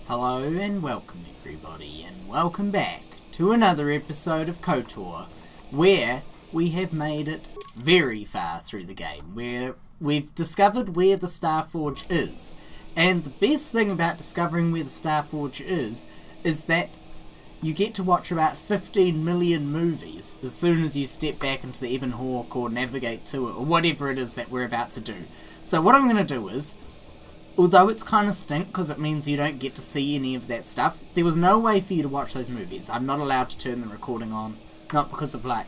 Hello and welcome everybody, and welcome back to another episode of Kotor, where we have made it very far through the game, where we've discovered where the Starforge is. And the best thing about discovering where the Starforge is that you get to watch about 15 million movies as soon as you step back into the Ebon Hawk or navigate to it, or whatever it is that we're about to do. So what I'm going to do is, although it's kind of stink because it means you don't get to see any of that stuff, there was no way for you to watch those movies. I'm not allowed to turn the recording on. Not because of, like,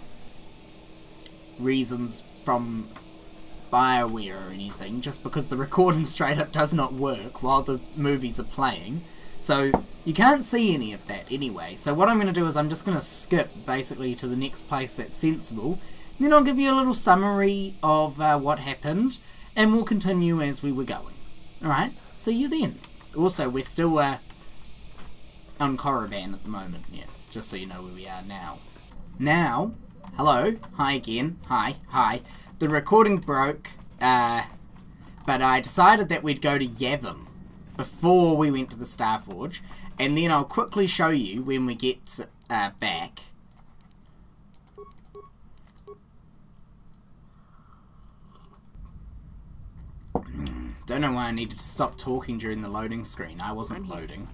reasons from BioWare or anything, just because the recording straight up does not work while the movies are playing. So you can't see any of that anyway. So what I'm going to do is I'm just going to skip basically to the next place that's sensible. Then I'll give you a little summary of what happened, and we'll continue as we were going. Alright, see you then. Also, we're still on Korriban at the moment, yeah, just so you know where we are now. Now, hello, hi again, hi. The recording broke, but I decided that we'd go to Yavin before we went to the Starforge, and then I'll quickly show you when we get back. Don't know why I needed to stop talking during the loading screen. I wasn't loading.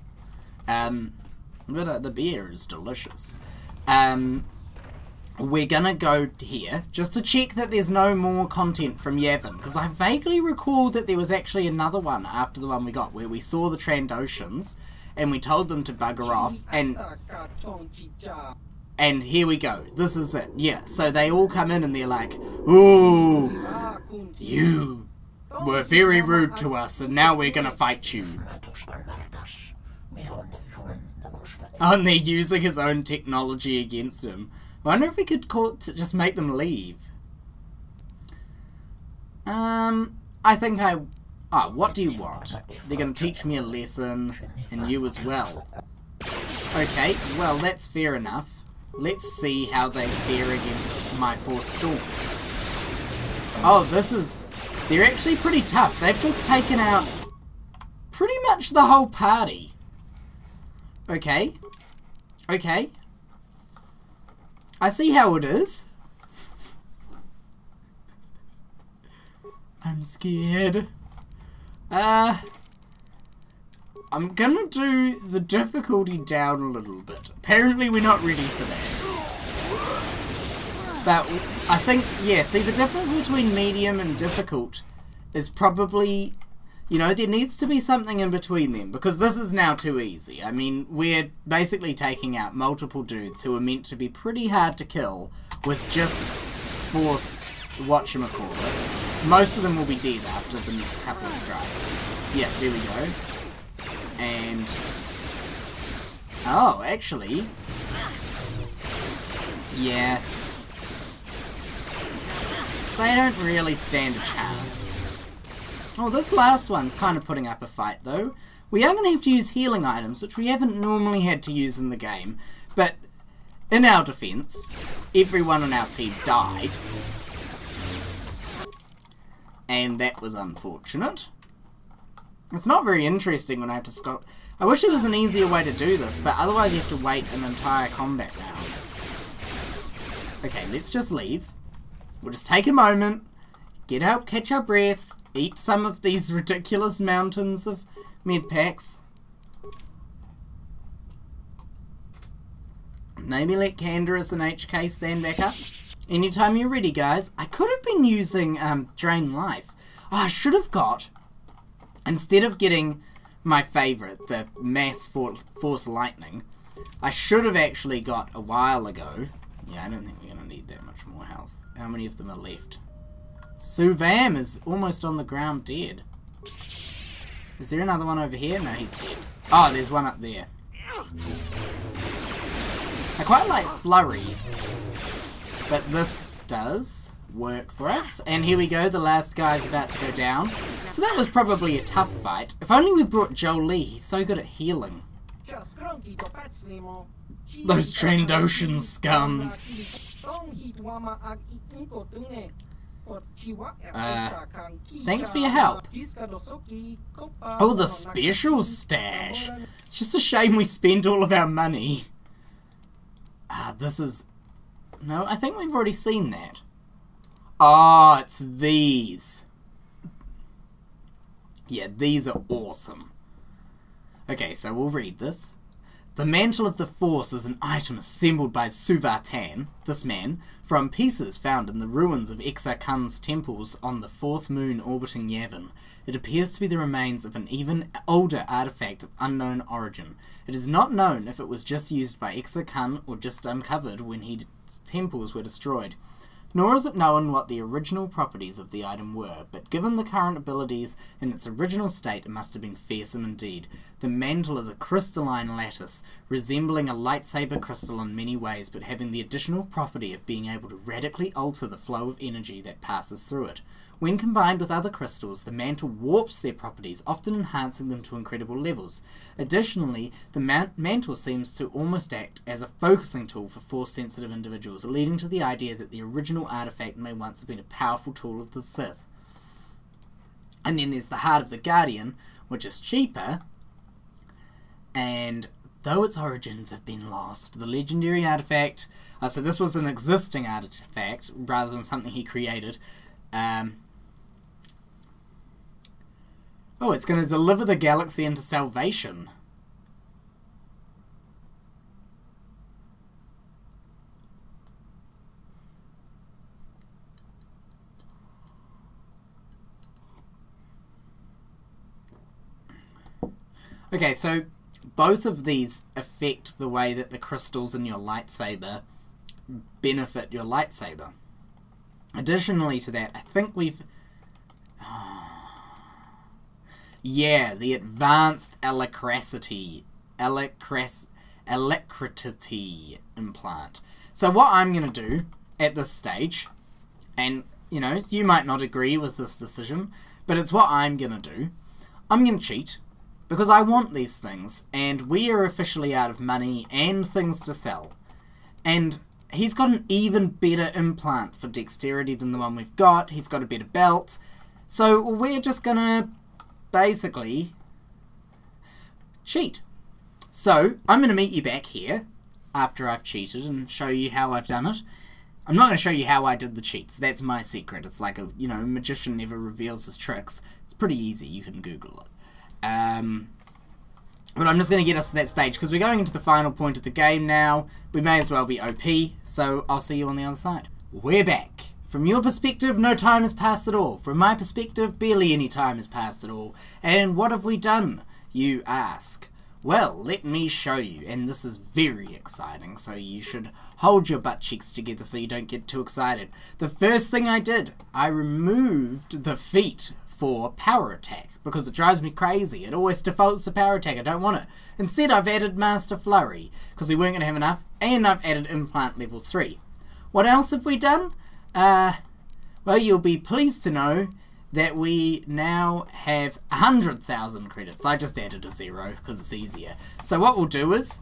But the beer is delicious. We're gonna go here, just to check that there's no more content from Yavin, because I vaguely recall that there was actually another one after the one we got, where we saw the Trandoshans, and we told them to bugger off, and here we go. This is it. Yeah, so they all come in and they're like, "Ooh, you were very rude to us, and now we're gonna fight you." Oh, and they're using his own technology against him. I wonder if we could just make them leave. I think what do you want? They're gonna teach me a lesson, and you as well. Okay, well, that's fair enough. Let's see how they fare against my Force Storm. Oh, they're actually pretty tough. They've just taken out pretty much the whole party. Okay. I see how it is. I'm scared. I'm gonna do the difficulty down a little bit. Apparently we're not ready for that. But I think, yeah, see, the difference between medium and difficult is probably, you know, there needs to be something in between them, because this is now too easy. I mean, we're basically taking out multiple dudes who are meant to be pretty hard to kill with just force whatchamacallit. Most of them will be dead after the next couple of strikes. Yeah, there we go. And oh, actually, yeah, they don't really stand a chance. Oh, this last one's kind of putting up a fight, though. We are going to have to use healing items, which we haven't normally had to use in the game. But in our defense, everyone on our team died. And that was unfortunate. It's not very interesting when I have to stop. I wish there was an easier way to do this, but otherwise you have to wait an entire combat round. Okay, let's just leave. We'll just take a moment, get up, catch our breath, eat some of these ridiculous mountains of med packs. Maybe let Canderous and HK stand back up. Anytime you're ready, guys. I could have been using Drain Life. Oh, I should have got, instead of getting my favourite, the Mass Force Lightning, I should have actually got a while ago. Yeah, I don't think we're going to need that much more health. How many of them are left? Suvam is almost on the ground dead. Is there another one over here? No, he's dead. Oh, there's one up there. I quite like Flurry, but this does work for us. And here we go, the last guy's about to go down. So that was probably a tough fight. If only we brought Jolie, he's so good at healing. Those Trandoshan scums. Thanks for your help. Oh, the special stash. It's just a shame we spent all of our money. This is... No, I think we've already seen that. Oh, it's these. Yeah, these are awesome. Okay, so we'll read this. The Mantle of the Force is an item assembled by Suvartan, this man, from pieces found in the ruins of Exar Kun's temples on the fourth moon orbiting Yavin. It appears to be the remains of an even older artifact of unknown origin. It is not known if it was just used by Exar Kun or just uncovered when his temples were destroyed. Nor is it known what the original properties of the item were, but given the current abilities in its original state, it must have been fearsome indeed. The mantle is a crystalline lattice, resembling a lightsaber crystal in many ways, but having the additional property of being able to radically alter the flow of energy that passes through it. When combined with other crystals, the mantle warps their properties, often enhancing them to incredible levels. Additionally, the mantle seems to almost act as a focusing tool for Force-sensitive individuals, leading to the idea that the original artifact may once have been a powerful tool of the Sith. And then there's the Heart of the Guardian, which is cheaper, and though its origins have been lost, the legendary artifact... so this was an existing artifact, rather than something he created. Oh, it's going to deliver the galaxy into salvation. Okay, so both of these affect the way that the crystals in your lightsaber benefit your lightsaber. Additionally to that, I think we've... yeah, the advanced alacrity implant. So what I'm going to do at this stage, and, you know, you might not agree with this decision, but it's what I'm going to do. I'm going to cheat, because I want these things, and we are officially out of money and things to sell. And he's got an even better implant for dexterity than the one we've got. He's got a better belt. So we're just going to basically cheat. So I'm going to meet you back here after I've cheated and show you how I've done it. I'm not going to show you how I did the cheats. That's my secret. It's like a, you know, magician never reveals his tricks. It's pretty easy. You can Google it. But I'm just going to get us to that stage because we're going into the final point of the game now. We may as well be OP, so I'll see you on the other side. We're back. From your perspective, no time has passed at all. From my perspective, barely any time has passed at all. And what have we done, you ask? Well, let me show you, and this is very exciting, so you should hold your butt cheeks together so you don't get too excited. The first thing I did, I removed the feat for power attack, because it drives me crazy. It always defaults to power attack. I don't want it. Instead, I've added Master Flurry, because we weren't going to have enough, and I've added Implant Level 3. What else have we done? Well, you'll be pleased to know that we now have 100,000 credits. I just added a 0 because it's easier. So what we'll do is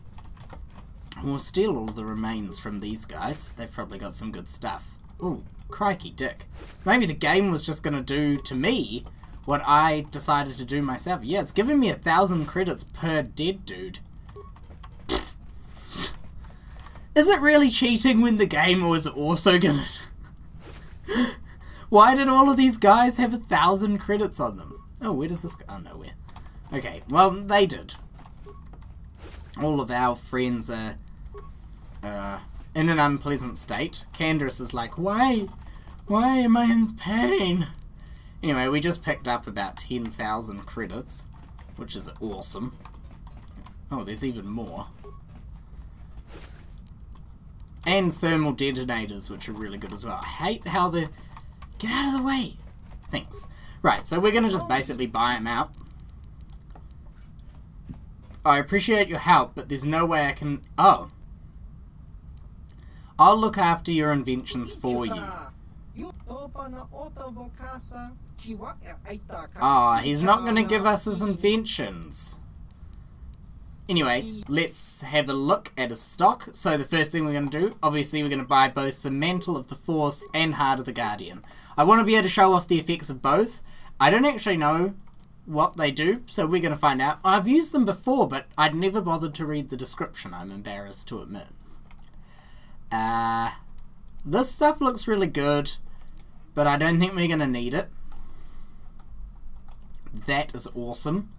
we'll steal all the remains from these guys. They've probably got some good stuff. Ooh, crikey dick. Maybe the game was just going to do to me what I decided to do myself. Yeah, it's giving me 1,000 credits per dead dude. Is it really cheating when the game was also going to... Why did all of these guys have 1,000 credits on them? Oh, where does this go? Oh, nowhere. Okay, well, they did. All of our friends are in an unpleasant state. Candace is like, why? Why am I in pain? Anyway, we just picked up about 10,000 credits, which is awesome. Oh, there's even more. And thermal detonators, which are really good as well. I hate how the... Get out of the way! Thanks. Right, so we're going to just basically buy them out. I appreciate your help, but there's no way I can... Oh. I'll look after your inventions for you. Oh, he's not going to give us his inventions. Anyway, let's have a look at his stock. So the first thing we're going to do, obviously we're going to buy both the Mantle of the Force and Heart of the Guardian. I want to be able to show off the effects of both. I don't actually know what they do, so we're going to find out. I've used them before, but I'd never bothered to read the description, I'm embarrassed to admit. This stuff looks really good, but I don't think we're going to need it. That is awesome.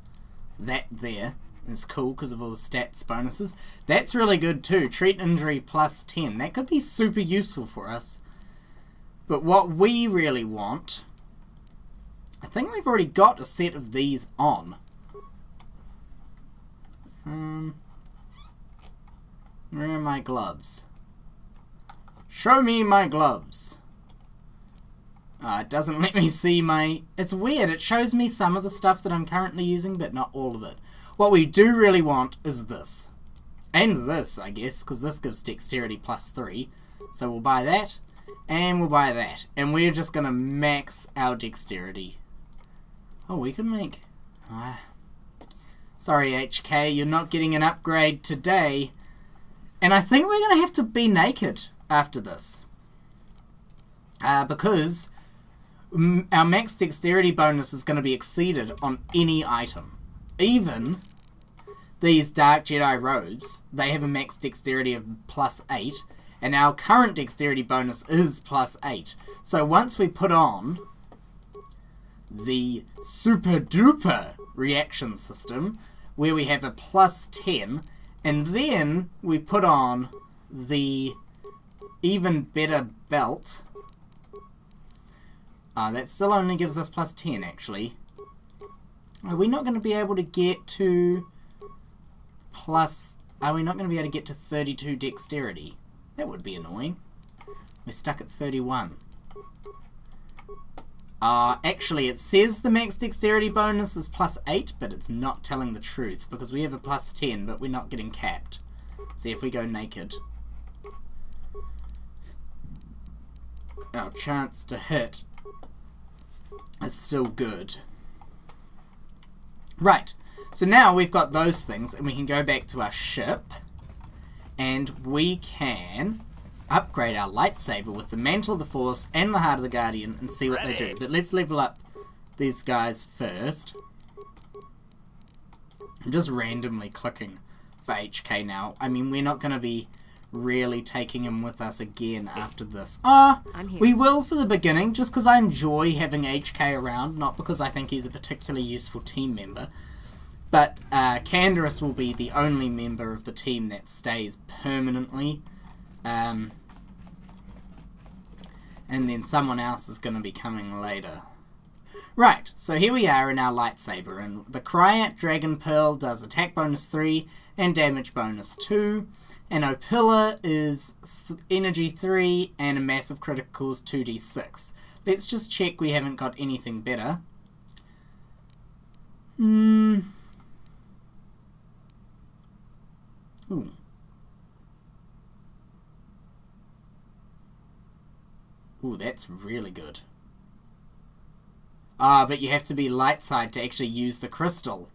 That there is cool because of all the stats bonuses. That's really good too. Treat injury plus 10. That could be super useful for us. But what we really want... I think we've already got a set of these on. Where are my gloves? Show me my gloves. It doesn't let me see my... It's weird. It shows me some of the stuff that I'm currently using, but not all of it. What we do really want is this. And this, I guess, because this gives dexterity plus 3. So we'll buy that, and we'll buy that. And we're just going to max our dexterity. Oh, we can make... Sorry, HK, you're not getting an upgrade today. And I think we're going to have to be naked after this. Because our max dexterity bonus is going to be exceeded on any item. Even these Dark Jedi robes, they have a max dexterity of plus 8. And our current dexterity bonus is plus 8. So once we put on the super duper reaction system, where we have a plus 10, and then we put on the even better belt. That still only gives us plus 10 actually. Are we not going to be able to get to plus... Are we not going to be able to get to 32 dexterity? That would be annoying. We're stuck at 31. Actually, it says the max dexterity bonus is plus 8, but it's not telling the truth, because we have a plus 10, but we're not getting capped. See, if we go naked, our chance to hit is still good. Right, so now we've got those things, and we can go back to our ship, and we can upgrade our lightsaber with the Mantle of the Force and the Heart of the Guardian and see what they do. But let's level up these guys first. I'm just randomly clicking for HK now. I mean, we're not going to be really taking him with us again after this. We will for the beginning, just because I enjoy having HK around, not because I think he's a particularly useful team member. But Canderous will be the only member of the team that stays permanently. And then someone else is going to be coming later. Right, so here we are in our lightsaber, and the Cryat Dragon Pearl does attack bonus 3 and damage bonus 2, and Opilla is energy 3 and a massive criticals 2d6. Let's just check we haven't got anything better. Ooh. Ooh, that's really good. But you have to be light side to actually use the crystal.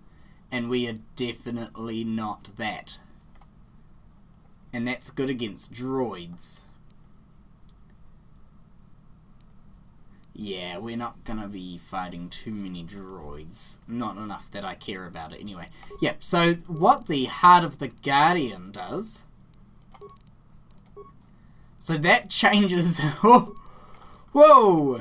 And we are definitely not that. And that's good against droids. Yeah, we're not gonna be fighting too many droids. Not enough that I care about it anyway. Yep, so what the Heart of the Guardian does... So that changes... Whoa!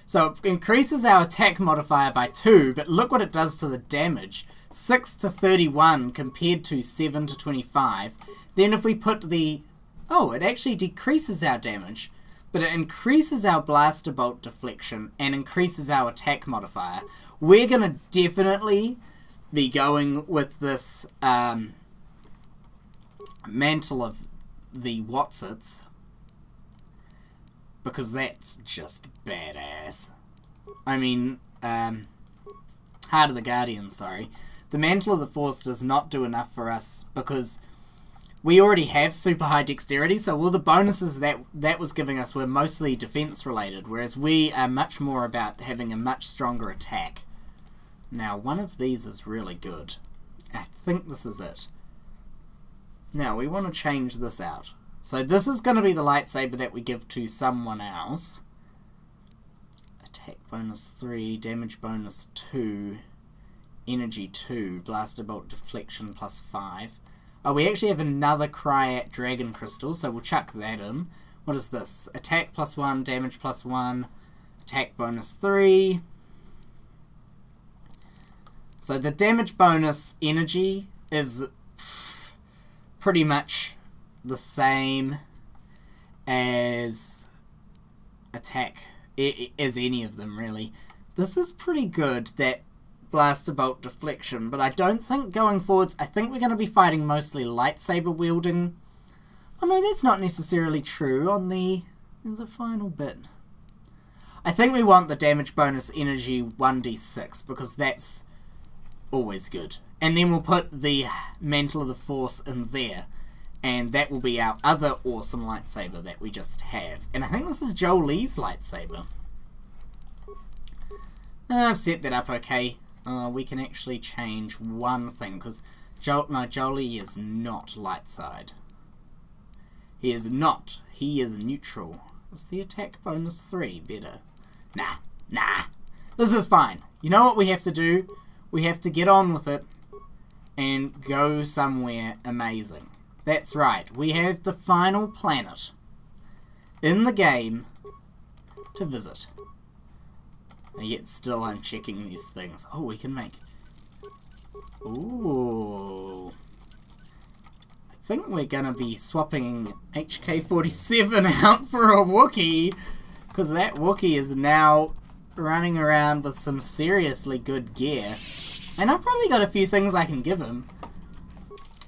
So it increases our attack modifier by 2, but look what it does to the damage. 6 to 31 compared to 7 to 25. Then if we put the... Oh, it actually decreases our damage, but it increases our blaster bolt deflection and increases our attack modifier. We're going to definitely be going with this Mantle of the Whatsits, because that's just badass. I mean, Heart of the Guardian, sorry. The Mantle of the Force does not do enough for us because we already have super high dexterity, so all the bonuses that was giving us were mostly defense related, whereas we are much more about having a much stronger attack. Now, one of these is really good. I think this is it. Now, we want to change this out. So this is going to be the lightsaber that we give to someone else. Attack bonus 3, damage bonus 2, energy 2, blaster bolt deflection plus 5. Oh, we actually have another Cryat Dragon Crystal, so we'll chuck that in. What is this? Attack plus 1, damage plus 1, attack bonus 3. So the damage bonus energy is pretty much the same as attack, as any of them really. This is pretty good, that blaster bolt deflection, but I don't think going forwards, I think we're going to be fighting mostly lightsaber wielding. Oh no, that's not necessarily true. There's a final bit. I think we want the damage bonus energy 1d6 because that's always good. And then we'll put the Mantle of the Force in there. And that will be our other awesome lightsaber that we just have. And I think this is Jolie's lightsaber. I've set that up okay. We can actually change one thing. Because Jolie is not light side. He is not. He is neutral. Is the attack bonus 3 better? Nah. This is fine. You know what we have to do? We have to get on with it and go somewhere amazing. That's right. We have the final planet in the game to visit. And yet still I'm checking these things. Oh, we can make... Ooh. I think we're going to be swapping HK-47 out for a Wookiee. Because that Wookiee is now running around with some seriously good gear. And I've probably got a few things I can give him.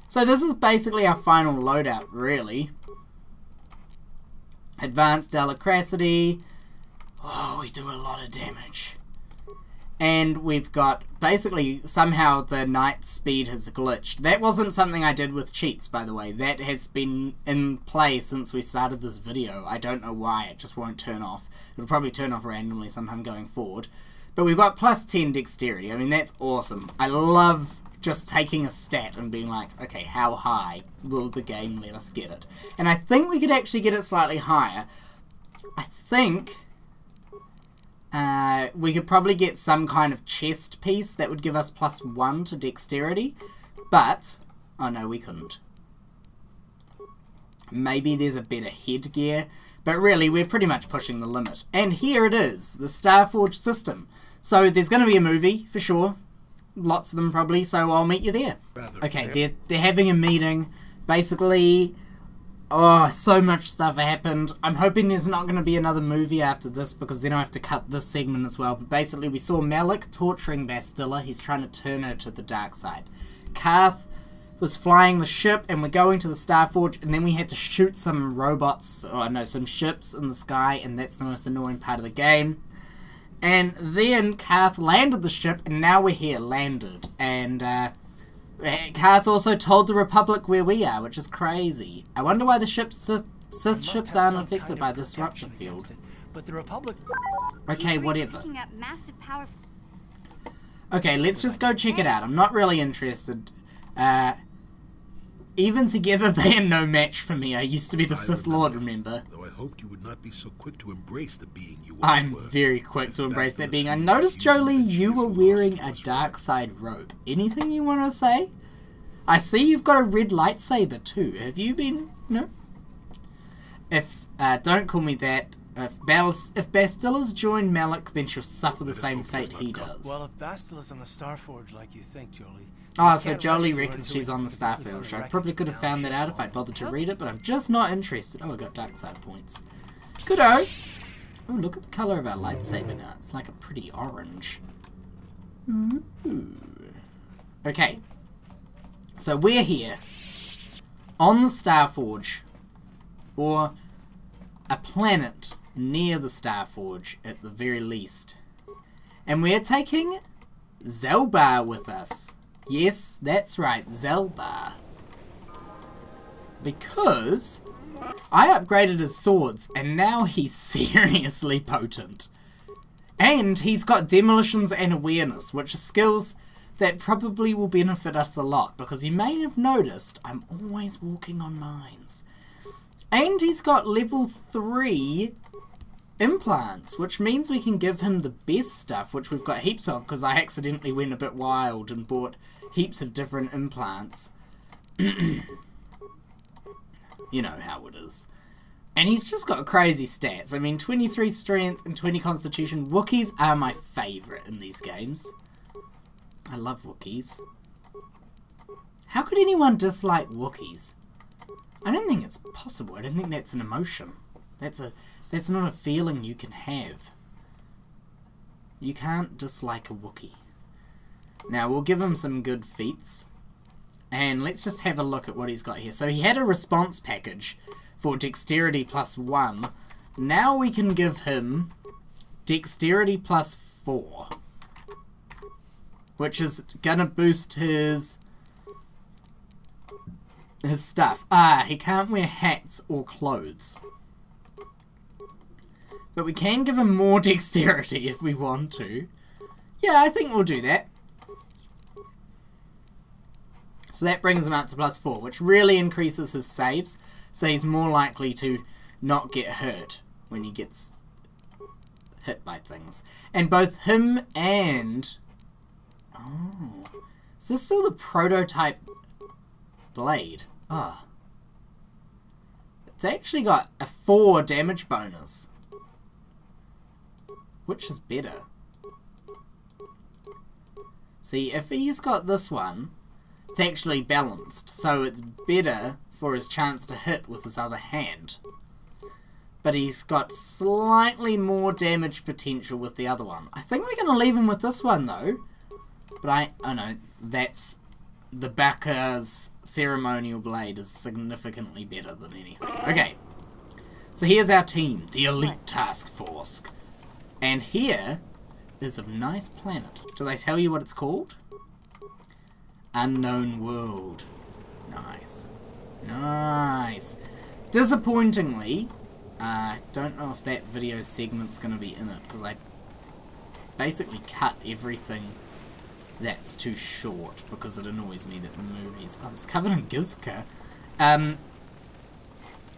So this is basically our final loadout, really. Advanced Alacrity. Oh, we do a lot of damage. And we've got, basically, somehow the night speed has glitched. That wasn't something I did with cheats, by the way. That has been in play since we started this video. I don't know why, it just won't turn off. It'll probably turn off randomly sometime going forward. But we've got plus 10 dexterity. I mean, that's awesome. I love just taking a stat and being like, okay, how high will the game let us get it? And I think we could actually get it slightly higher. I think we could probably get some kind of chest piece that would give us plus 1 to dexterity. But, oh no, we couldn't. Maybe there's a better headgear. But really, we're pretty much pushing the limit. And here it is, the Starforge system. So there's going to be a movie, for sure. Lots of them probably, so I'll meet you there. Okay, they're having a meeting. Basically, oh, so much stuff happened. I'm hoping there's not going to be another movie after this, because then I have to cut this segment as well. But basically, we saw Malik torturing Bastilla. He's trying to turn her to the dark side. Karth was flying the ship, and we're going to the Starforge, and then we had to shoot some robots, or no, some ships in the sky, and that's the most annoying part of the game. And then Karth landed the ship, and now we're here, landed. And Karth also told the Republic where we are, which is crazy. I wonder why the Sith ships aren't affected by this disruptor field. But the Republic... Okay, whatever. Okay, let's just go check it out. I'm not really interested. Even together, they are no match for me. I used to be the Sith Lord, remember? Though I hoped you would not be so quick to embrace the being you once I'm were. very quick to embrace that being. I noticed, Jolie, you were wearing a dark side robe. Anything you want to say? I see you've got a red lightsaber too. Have you been... No? If, don't call me that. If Bastilla's joined Malik, then she'll suffer the same fate he does. Well, if Bastilla's on the Starforge like you think, Jolie... Oh, so Jolie reckons she's on the Starforge. I probably could have found that out if I'd bothered to read it, but I'm just not interested. Oh, I got dark side points. Good-o! Oh, look at the colour of our lightsaber now. It's like a pretty orange. Ooh. Okay. So we're here on the Starforge, or a planet near the Starforge at the very least. And we're taking Zobar with us. Yes, that's right, Zobar. Because I upgraded his swords, and now he's seriously potent. And he's got demolitions and awareness, which are skills that probably will benefit us a lot, because you may have noticed I'm always walking on mines. And he's got level 3 implants, which means we can give him the best stuff, which we've got heaps of, because I accidentally went a bit wild and bought heaps of different implants. You know how it is. And he's just got crazy stats. I mean, 23 strength and 20 constitution. Wookiees are my favourite in these games. I love Wookiees. How could anyone dislike Wookiees? I don't think it's possible. I don't think that's an emotion. That's not a feeling you can have. You can't dislike a Wookiee. Now, we'll give him some good feats. And let's just have a look at what he's got here. So he had a response package for dexterity +1. Now we can give him dexterity +4. Which is gonna boost his stuff. He can't wear hats or clothes. But we can give him more dexterity if we want to. Yeah, I think we'll do that. So that brings him up to +4, which really increases his saves. So he's more likely to not get hurt when he gets hit by things. And both him and... Oh. Is this still the prototype blade? Ah. It's actually got a 4 damage bonus. Which is better? See, if he's got this one, it's actually balanced. So it's better for his chance to hit with his other hand. But he's got slightly more damage potential with the other one. I think we're going to leave him with this one though. But oh no, that's the Baka's ceremonial blade is significantly better than anything. Okay, so here's our team, the Elite Task Force. And here is a nice planet. Do they tell you what it's called? Unknown World. Nice. Nice. Disappointingly, I don't know if that video segment's going to be in it, because I basically cut everything that's too short, because it annoys me that the movies... Oh, it's covered in Gizka.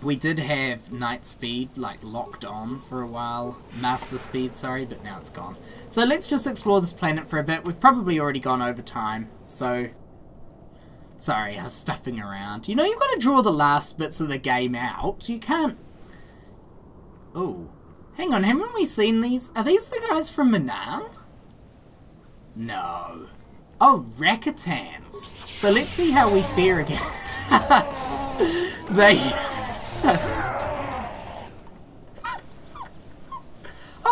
We did have night speed, like, locked on for a while. Master speed, sorry, but now it's gone. So let's just explore this planet for a bit. We've probably already gone over time, so... Sorry, I was stuffing around. You know, you've got to draw the last bits of the game out. You can't... Oh. Hang on, haven't we seen these? Are these the guys from Manaan? No. Oh, Rakatans. So let's see how we fare again.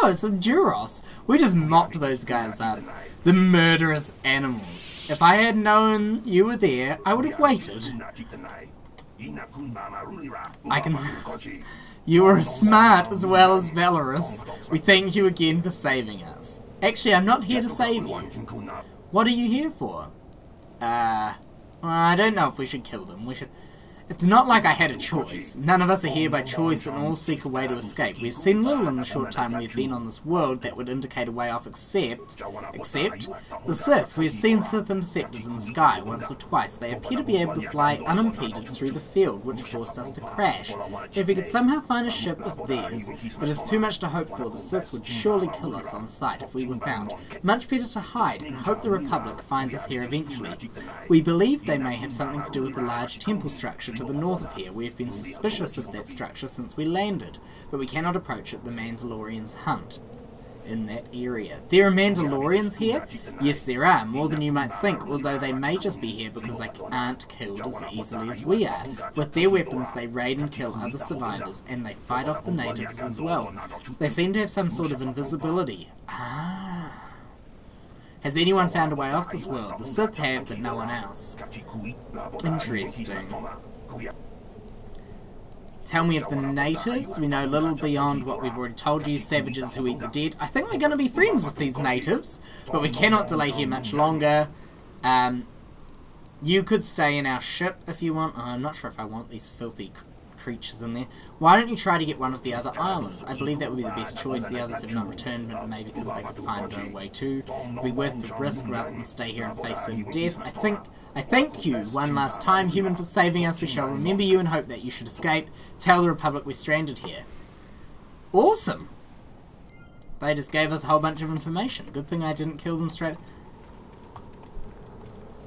Oh, some Duros. We just mopped those guys up. The murderous animals. If I had known you were there, I would have waited. You are smart as well as valorous. We thank you again for saving us. Actually, I'm not here to save you. What are you here for? Well, I don't know if we should kill them. We should... It's not like I had a choice. None of us are here by choice and all seek a way to escape. We've seen little in the short time we've been on this world that would indicate a way off except the Sith. We've seen Sith interceptors in the sky once or twice. They appear to be able to fly unimpeded through the field, which forced us to crash. If we could somehow find a ship of theirs, but it's too much to hope for, the Sith would surely kill us on sight if we were found. Much better to hide and hope the Republic finds us here eventually. We believe they may have something to do with the large temple structure to the north of here. We have been suspicious of that structure since we landed, but we cannot approach it. The Mandalorians hunt in that area. There are Mandalorians here? Yes, there are, more than you might think, although they may just be here because they aren't killed as easily as we are. With their weapons, they raid and kill other survivors, and they fight off the natives as well. They seem to have some sort of invisibility. Ah. Has anyone found a way off this world? The Sith have, but no one else. Interesting. Tell me of the natives. We know little beyond what we've already told you. Savages who eat the dead. I think we're going to be friends with these natives, but we cannot delay here much longer. You could stay in our ship if you want. I'm not sure if I want these filthy creatures in there. Why don't you try to get one of the other islands? I believe that would be the best choice. The others have not returned, but maybe because they could find their way too. It would be worth the risk rather than stay here and face certain death. I thank you one last time, human, for saving us. We shall remember you and hope that you should escape. Tell the Republic we're stranded here. Awesome! They just gave us a whole bunch of information. Good thing I didn't kill them straight.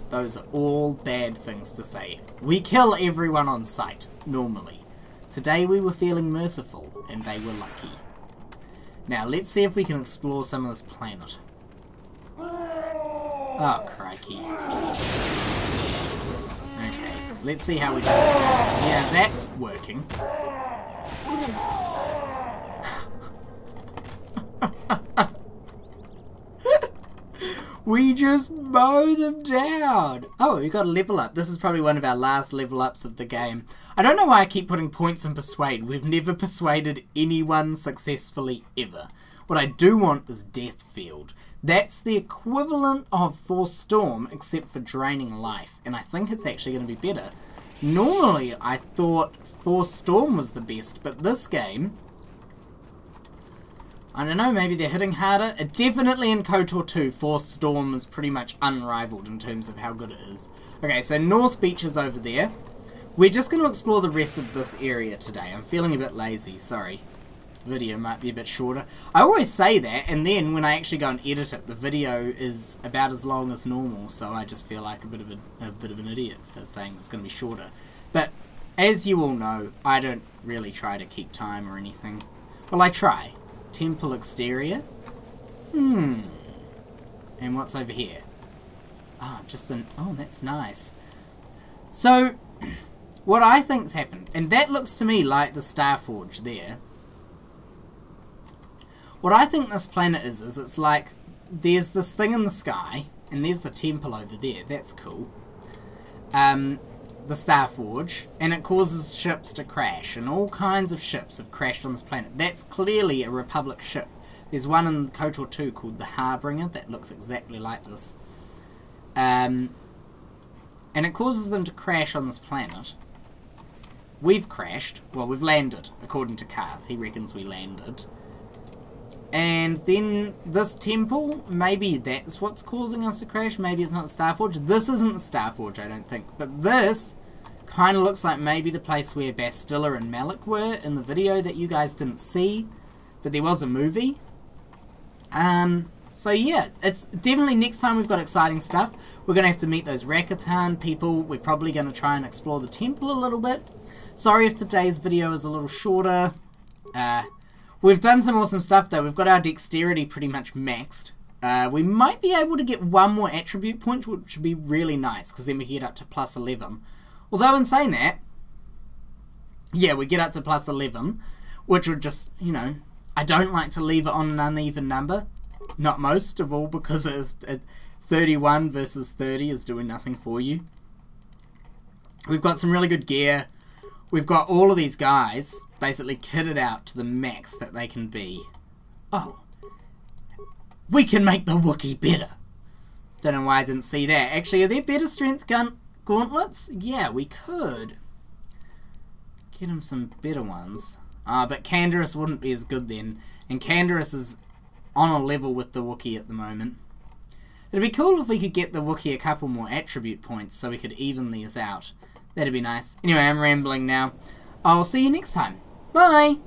Those are all bad things to say. We kill everyone on sight, normally. Today we were feeling merciful, and they were lucky. Now, let's see if we can explore some of this planet. Oh, crikey. Okay, let's see how we do this. Yeah, that's working. We just mow them down. Oh, we got a level up. This is probably one of our last level ups of the game. I don't know why I keep putting points in Persuade. We've never persuaded anyone successfully ever. What I do want is Death Field. That's the equivalent of Force Storm, except for draining life. And I think it's actually going to be better. Normally, I thought Force Storm was the best, but this game, I don't know, maybe they're hitting harder. Definitely in KOTOR 2, Force Storm is pretty much unrivaled in terms of how good it is. Okay, so North Beach is over there. We're just going to explore the rest of this area today. I'm feeling a bit lazy, sorry. The video might be a bit shorter. I always say that, and then when I actually go and edit it, the video is about as long as normal, so I just feel like a bit of an idiot for saying it's going to be shorter. But, as you all know, I don't really try to keep time or anything. Well, I try. Temple exterior. And what's over here? Oh, oh, that's nice. So, what I think's happened, and that looks to me like the Starforge there. What I think this planet is it's like, there's this thing in the sky, and there's the temple over there. That's cool. The Starforge, and it causes ships to crash, and all kinds of ships have crashed on this planet. That's clearly a Republic ship. There's one in KOTOR 2 called the Harbinger that looks exactly like this. And it causes them to crash on this planet. We've crashed. Well, we've landed, according to Karth. He reckons we landed. And then this temple, maybe that's what's causing us to crash. Maybe it's not Starforge. This isn't the Starforge, I don't think. But this kind of looks like maybe the place where Bastilla and Malik were in the video that you guys didn't see. But there was a movie. So yeah, it's definitely next time we've got exciting stuff. We're going to have to meet those Rakatan people. We're probably going to try and explore the temple a little bit. Sorry if today's video is a little shorter. We've done some awesome stuff though. We've got our dexterity pretty much maxed. We might be able to get one more attribute point, which would be really nice, because then we get up to plus 11. Although in saying that, yeah, we get up to plus 11, which would just, you know, I don't like to leave it on an uneven number. Not most of all, because it is 31 versus 30 is doing nothing for you. We've got some really good gear. We've got all of these guys basically kitted out to the max that they can be. Oh. We can make the Wookiee better. Don't know why I didn't see that. Actually, are there better strength gauntlets? Yeah, we could. Get him some better ones. But Canderous wouldn't be as good then. And Canderous is on a level with the Wookiee at the moment. It'd be cool if we could get the Wookiee a couple more attribute points so we could even these out. That'd be nice. Anyway, I'm rambling now. I'll see you next time. Bye!